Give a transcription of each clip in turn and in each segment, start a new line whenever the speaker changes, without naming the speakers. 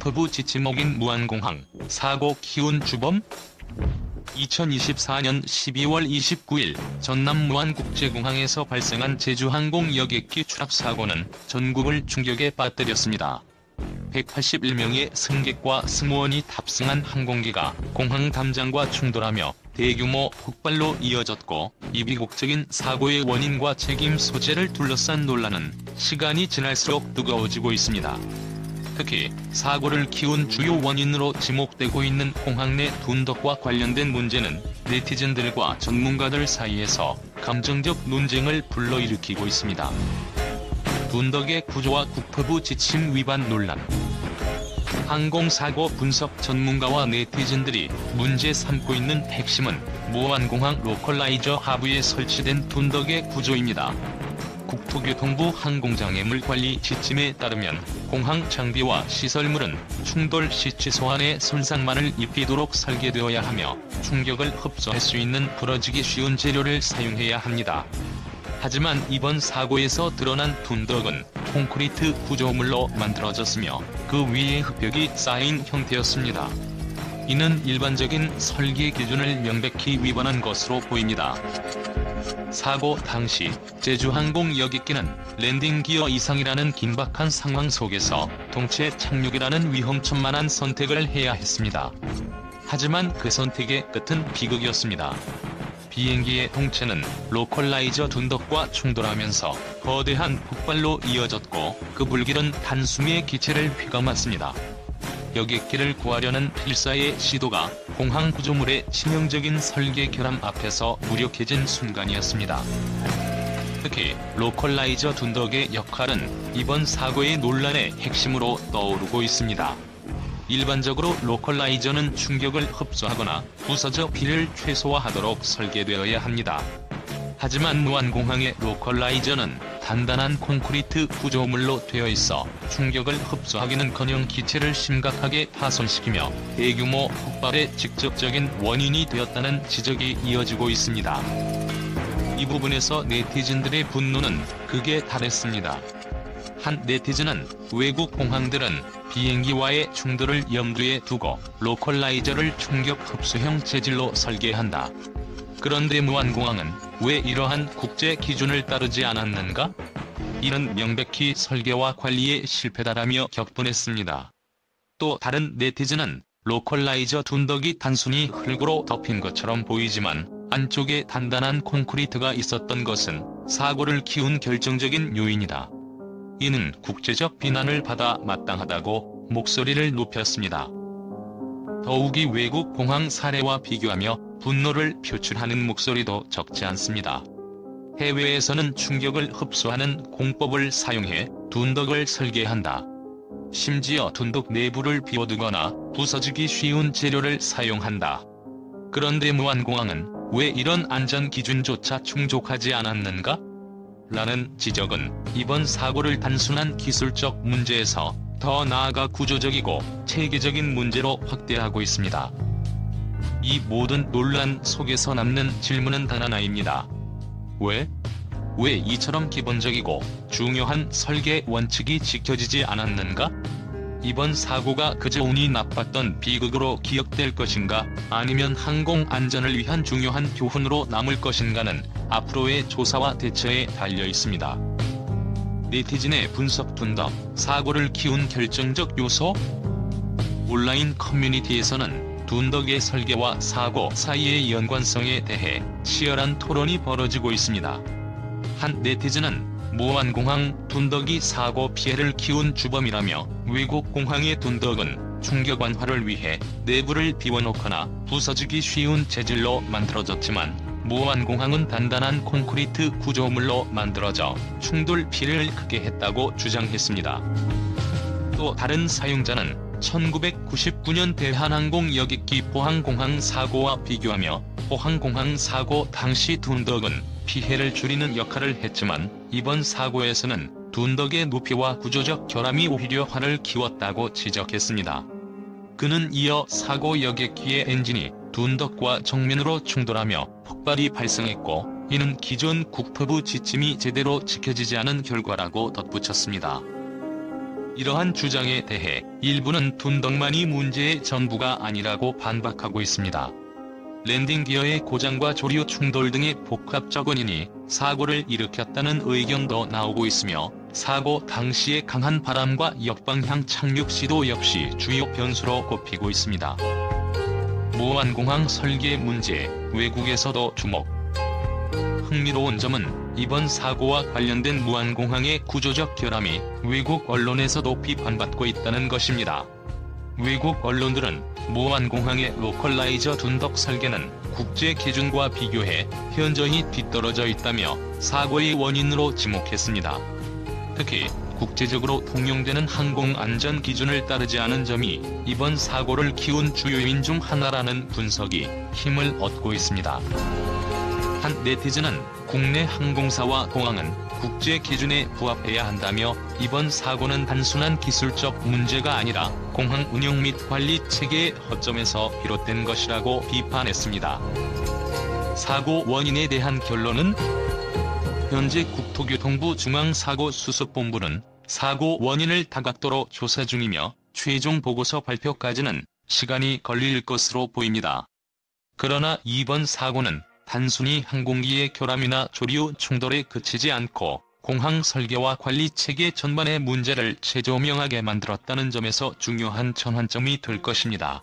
국토부 지침목인 무안공항 사고 키운 주범? 2024년 12월 29일 전남 무안국제공항에서 발생한 제주항공 여객기 추락사고는 전국을 충격에 빠뜨렸습니다. 181명의 승객과 승무원이 탑승한 항공기가 공항 담장과 충돌하며 대규모 폭발로 이어졌고, 이 비극적인 사고의 원인과 책임 소재를 둘러싼 논란은 시간이 지날수록 뜨거워지고 있습니다. 특히 사고를 키운 주요 원인으로 지목되고 있는 공항 내 둔덕과 관련된 문제는 네티즌들과 전문가들 사이에서 감정적 논쟁을 불러일으키고 있습니다. 둔덕의 구조와 국토부 지침 위반 논란. 항공사고 분석 전문가와 네티즌들이 문제 삼고 있는 핵심은 무안공항 로컬라이저 하부에 설치된 둔덕의 구조입니다. 국토교통부 항공장애물관리 지침에 따르면 공항 장비와 시설물은 충돌 시 최소한의 손상만을 입히도록 설계되어야 하며 충격을 흡수할 수 있는 부러지기 쉬운 재료를 사용해야 합니다. 하지만 이번 사고에서 드러난 둔덕은 콘크리트 구조물로 만들어졌으며 그 위에 흙벽이 쌓인 형태였습니다. 이는 일반적인 설계 기준을 명백히 위반한 것으로 보입니다. 사고 당시 제주항공 여객기는 랜딩 기어 이상이라는 긴박한 상황 속에서 동체 착륙이라는 위험천만한 선택을 해야 했습니다. 하지만 그 선택의 끝은 비극이었습니다. 비행기의 동체는 로컬라이저 둔덕과 충돌하면서 거대한 폭발로 이어졌고, 그 불길은 단숨에 기체를 휘감았습니다. 여객기를 구하려는 필사의 시도가 공항 구조물의 치명적인 설계 결함 앞에서 무력해진 순간이었습니다. 특히 로컬라이저 둔덕의 역할은 이번 사고의 논란의 핵심으로 떠오르고 있습니다. 일반적으로 로컬라이저는 충격을 흡수하거나 부서져 피해를 최소화하도록 설계되어야 합니다. 하지만 무안공항의 로컬라이저는 단단한 콘크리트 구조물로 되어 있어 충격을 흡수하기는커녕 기체를 심각하게 파손시키며 대규모 폭발의 직접적인 원인이 되었다는 지적이 이어지고 있습니다. 이 부분에서 네티즌들의 분노는 극에 달했습니다. 한 네티즌은 외국 공항들은 비행기와의 충돌을 염두에 두고 로컬라이저를 충격 흡수형 재질로 설계한다. 그런데 무안공항은 왜 이러한 국제 기준을 따르지 않았는가? 이는 명백히 설계와 관리의 실패다라며 격분했습니다. 또 다른 네티즌은 로컬라이저 둔덕이 단순히 흙으로 덮인 것처럼 보이지만 안쪽에 단단한 콘크리트가 있었던 것은 사고를 키운 결정적인 요인이다. 이는 국제적 비난을 받아 마땅하다고 목소리를 높였습니다. 더욱이 외국 공항 사례와 비교하며 분노를 표출하는 목소리도 적지 않습니다. 해외에서는 충격을 흡수하는 공법을 사용해 둔덕을 설계한다. 심지어 둔덕 내부를 비워두거나 부서지기 쉬운 재료를 사용한다. 그런데 무안공항은 왜 이런 안전 기준조차 충족하지 않았는가? 라는 지적은 이번 사고를 단순한 기술적 문제에서 더 나아가 구조적이고 체계적인 문제로 확대하고 있습니다. 이 모든 논란 속에서 남는 질문은 단 하나입니다. 왜 이처럼 기본적이고 중요한 설계 원칙이 지켜지지 않았는가? 이번 사고가 그저 운이 나빴던 비극으로 기억될 것인가, 아니면 항공 안전을 위한 중요한 교훈으로 남을 것인가는 앞으로의 조사와 대처에 달려 있습니다. 네티즌의 분석 둔덕, 사고를 키운 결정적 요소? 온라인 커뮤니티에서는 둔덕의 설계와 사고 사이의 연관성에 대해 치열한 토론이 벌어지고 있습니다. 한 네티즌은 무안공항 둔덕이 사고 피해를 키운 주범이라며 외국 공항의 둔덕은 충격 완화를 위해 내부를 비워놓거나 부서지기 쉬운 재질로 만들어졌지만 무안공항은 단단한 콘크리트 구조물로 만들어져 충돌 피해를 크게 했다고 주장했습니다. 또 다른 사용자는 1999년 대한항공 여객기 포항공항 사고와 비교하며 포항공항 사고 당시 둔덕은 피해를 줄이는 역할을 했지만 이번 사고에서는 둔덕의 높이와 구조적 결함이 오히려 화를 키웠다고 지적했습니다. 그는 이어 사고 여객기의 엔진이 둔덕과 정면으로 충돌하며 폭발이 발생했고, 이는 기존 국토부 지침이 제대로 지켜지지 않은 결과라고 덧붙였습니다. 이러한 주장에 대해 일부는 둔덕만이 문제의 전부가 아니라고 반박하고 있습니다. 랜딩 기어의 고장과 조류 충돌 등의 복합적 원인이 사고를 일으켰다는 의견도 나오고 있으며, 사고 당시의 강한 바람과 역방향 착륙 시도 역시 주요 변수로 꼽히고 있습니다. 무안공항 설계 문제, 외국에서도 주목. 흥미로운 점은 이번 사고와 관련된 무안공항의 구조적 결함이 외국 언론에서도 비판받고 있다는 것입니다. 외국 언론들은 무안공항의 로컬라이저 둔덕 설계는 국제 기준과 비교해 현저히 뒤떨어져 있다며 사고의 원인으로 지목했습니다. 특히 국제적으로 통용되는 항공안전 기준을 따르지 않은 점이 이번 사고를 키운 주요 요인 중 하나라는 분석이 힘을 얻고 있습니다. 한 네티즌은 국내 항공사와 공항은 국제 기준에 부합해야 한다며, 이번 사고는 단순한 기술적 문제가 아니라 공항 운영 및 관리 체계의 허점에서 비롯된 것이라고 비판했습니다. 사고 원인에 대한 결론은? 현재 국토교통부 중앙사고수습본부는 사고 원인을 다각도로 조사 중이며 최종 보고서 발표까지는 시간이 걸릴 것으로 보입니다. 그러나 이번 사고는 단순히 항공기의 결함이나 조류 충돌에 그치지 않고 공항 설계와 관리 체계 전반의 문제를 재조명하게 만들었다는 점에서 중요한 전환점이 될 것입니다.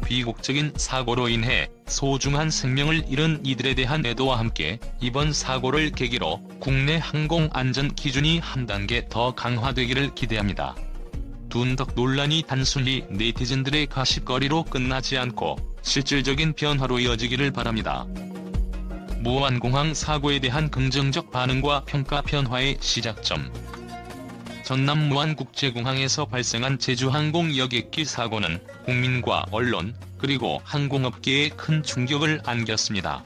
비국적인 사고로 인해 소중한 생명을 잃은 이들에 대한 애도와 함께 이번 사고를 계기로 국내 항공 안전 기준이 한 단계 더 강화되기를 기대합니다. 둔덕 논란이 단순히 네티즌들의 가십거리로 끝나지 않고 실질적인 변화로 이어지기를 바랍니다. 무안공항 사고에 대한 긍정적 반응과 평가 변화의 시작점. 전남 무안국제공항에서 발생한 제주항공 여객기 사고는 국민과 언론, 그리고 항공업계에 큰 충격을 안겼습니다.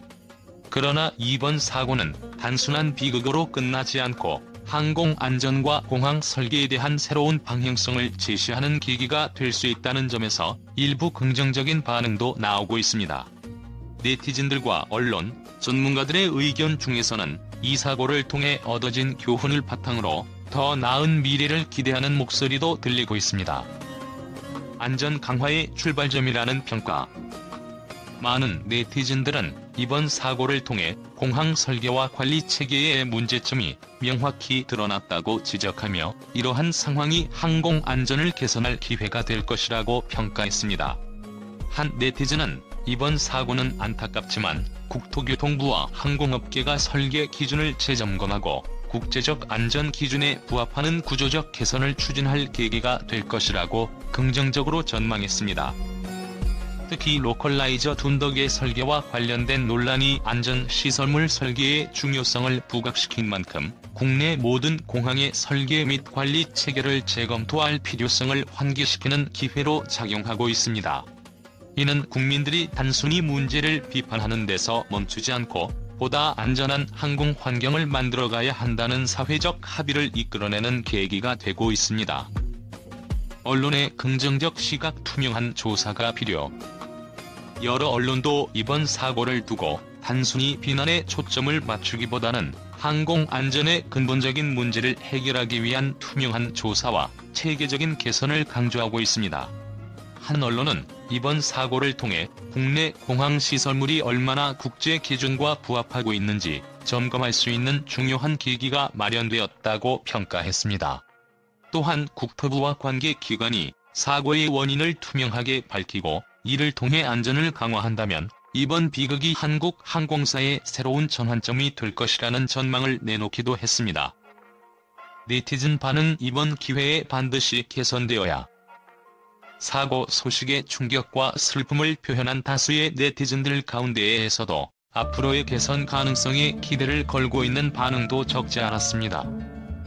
그러나 이번 사고는 단순한 비극으로 끝나지 않고 항공 안전과 공항 설계에 대한 새로운 방향성을 제시하는 계기가 될 수 있다는 점에서 일부 긍정적인 반응도 나오고 있습니다. 네티즌들과 언론, 전문가들의 의견 중에서는 이 사고를 통해 얻어진 교훈을 바탕으로 더 나은 미래를 기대하는 목소리도 들리고 있습니다. 안전 강화의 출발점이라는 평가. 많은 네티즌들은 이번 사고를 통해 공항 설계와 관리 체계의 문제점이 명확히 드러났다고 지적하며, 이러한 상황이 항공 안전을 개선할 기회가 될 것이라고 평가했습니다. 한 네티즌은 이번 사고는 안타깝지만 국토교통부와 항공업계가 설계 기준을 재점검하고 국제적 안전 기준에 부합하는 구조적 개선을 추진할 계기가 될 것이라고 긍정적으로 전망했습니다. 특히 로컬라이저 둔덕의 설계와 관련된 논란이 안전시설물 설계의 중요성을 부각시킨 만큼 국내 모든 공항의 설계 및 관리 체계를 재검토할 필요성을 환기시키는 기회로 작용하고 있습니다. 이는 국민들이 단순히 문제를 비판하는 데서 멈추지 않고 보다 안전한 항공 환경을 만들어가야 한다는 사회적 합의를 이끌어내는 계기가 되고 있습니다. 언론의 긍정적 시각, 투명한 조사가 필요. 여러 언론도 이번 사고를 두고 단순히 비난에 초점을 맞추기보다는 항공 안전의 근본적인 문제를 해결하기 위한 투명한 조사와 체계적인 개선을 강조하고 있습니다. 한 언론은 이번 사고를 통해 국내 공항 시설물이 얼마나 국제 기준과 부합하고 있는지 점검할 수 있는 중요한 계기가 마련되었다고 평가했습니다. 또한 국토부와 관계기관이 사고의 원인을 투명하게 밝히고 이를 통해 안전을 강화한다면 이번 비극이 한국 항공사의 새로운 전환점이 될 것이라는 전망을 내놓기도 했습니다. 네티즌 반응. 이번 기회에 반드시 개선되어야. 사고 소식의 충격과 슬픔을 표현한 다수의 네티즌들 가운데에서도 앞으로의 개선 가능성에 기대를 걸고 있는 반응도 적지 않았습니다.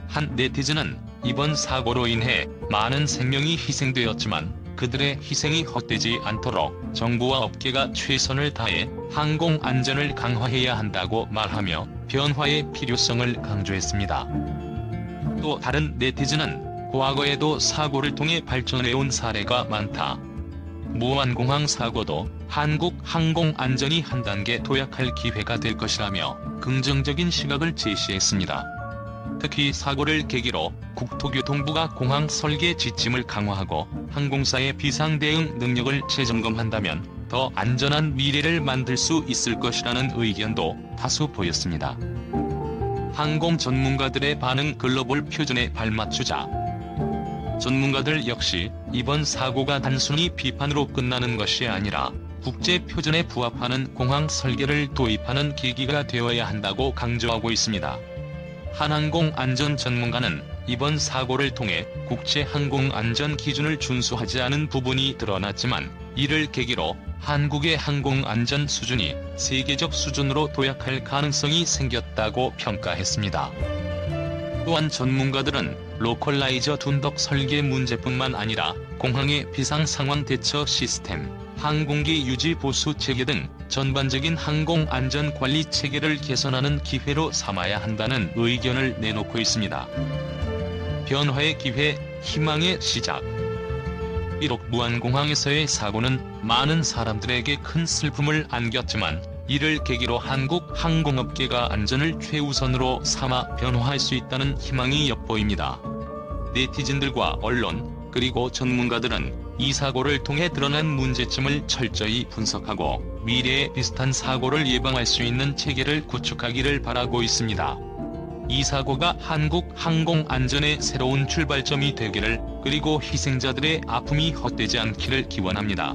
한 네티즌은 이번 사고로 인해 많은 생명이 희생되었지만 그들의 희생이 헛되지 않도록 정부와 업계가 최선을 다해 항공 안전을 강화해야 한다고 말하며 변화의 필요성을 강조했습니다. 또 다른 네티즌은 과거에도 사고를 통해 발전해온 사례가 많다. 무안공항 사고도 한국 항공 안전이 한 단계 도약할 기회가 될 것이라며 긍정적인 시각을 제시했습니다. 특히 사고를 계기로 국토교통부가 공항 설계 지침을 강화하고 항공사의 비상대응 능력을 재점검한다면 더 안전한 미래를 만들 수 있을 것이라는 의견도 다수 보였습니다. 항공 전문가들의 반응 글로벌 표준에 발맞추자. 전문가들 역시 이번 사고가 단순히 비판으로 끝나는 것이 아니라 국제 표준에 부합하는 공항 설계를 도입하는 계기가 되어야 한다고 강조하고 있습니다. 한 항공안전 전문가는 이번 사고를 통해 국제 항공안전 기준을 준수하지 않은 부분이 드러났지만 이를 계기로 한국의 항공안전 수준이 세계적 수준으로 도약할 가능성이 생겼다고 평가했습니다. 또한 전문가들은 로컬라이저 둔덕 설계 문제뿐만 아니라 공항의 비상상황 대처 시스템, 항공기 유지 보수 체계 등 전반적인 항공안전 관리 체계를 개선하는 기회로 삼아야 한다는 의견을 내놓고 있습니다. 변화의 기회, 희망의 시작. 비록 무안공항에서의 사고는 많은 사람들에게 큰 슬픔을 안겼지만 이를 계기로 한국 항공업계가 안전을 최우선으로 삼아 변화할 수 있다는 희망이 엿보입니다. 네티즌들과 언론, 그리고 전문가들은 이 사고를 통해 드러난 문제점을 철저히 분석하고 미래에 비슷한 사고를 예방할 수 있는 체계를 구축하기를 바라고 있습니다. 이 사고가 한국 항공 안전의 새로운 출발점이 되기를, 그리고 희생자들의 아픔이 헛되지 않기를 기원합니다.